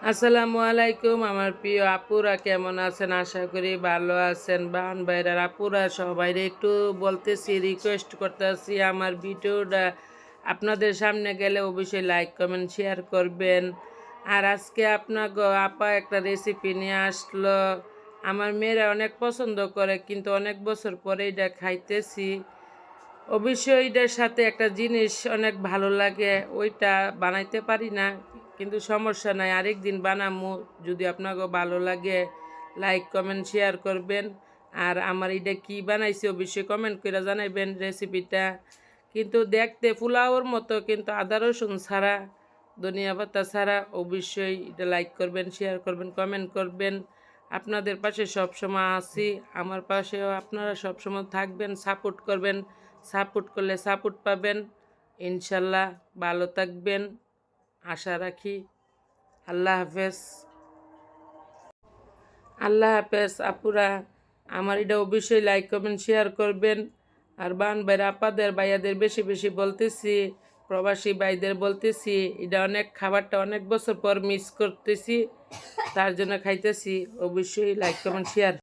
আসসালামু আলাইকুম আমার প্রিয় আপুরা কেমন আছেন? আশা করি ভালো আছেন। বান ভাইরার আপুরা সবাইরে একটু বলতেছি, রিকোয়েস্ট করতেছি, আমার ভিডিওটা আপনাদের সামনে গেলে অবশ্যই লাইক কমেন্ট শেয়ার করবেন। আর আজকে আপনাকে আপা একটা রেসিপি নিয়ে আসলো। আমার মেয়েরা অনেক পছন্দ করে, কিন্তু অনেক বছর পরে এটা খাইতেছি। অবশ্যই এটার সাথে একটা জিনিস অনেক ভালো লাগে, ওইটা বানাইতে পারি না, কিন্তু সমস্যা নাই, আরেকদিন বানামু। যদি আপনাকে ভালো লাগে লাইক কমেন্ট শেয়ার করবেন। আর আমার এটা কি বানাইছি অবশ্যই কমেন্ট করে জানাইবেন রেসিপিটা। কিন্তু দেখতে পোলাওর মতো, কিন্তু আদা রসুন ছাড়া, ধনিয়া পাতা ছাড়া। অবশ্যই এটা লাইক করবেন, শেয়ার করবেন, কমেন্ট করবেন। আপনাদের পাশে সবসময় আছি, আমার পাশেও আপনারা সবসময় থাকবেন, সাপোর্ট করবেন। সাপোর্ট করলে সাপোর্ট পাবেন ইনশাল্লাহ। ভালো থাকবেন আশা রাখি। আল্লাহ হাফেজ। আল্লাহ হাফেজ আপুরা। আমার এটা অবশ্যই লাইক কমেন্ট শেয়ার করবেন। আর বান ভাইয়ের আপাদের ভাইয়াদের বেশি বেশি বলতেছি, প্রবাসী ভাইদের বলতেছি, এটা অনেক খাবারটা অনেক বছর পর মিস করতেছি, তার জন্য খাইতেছি। অবশ্যই লাইক কমেন্ট শেয়ার।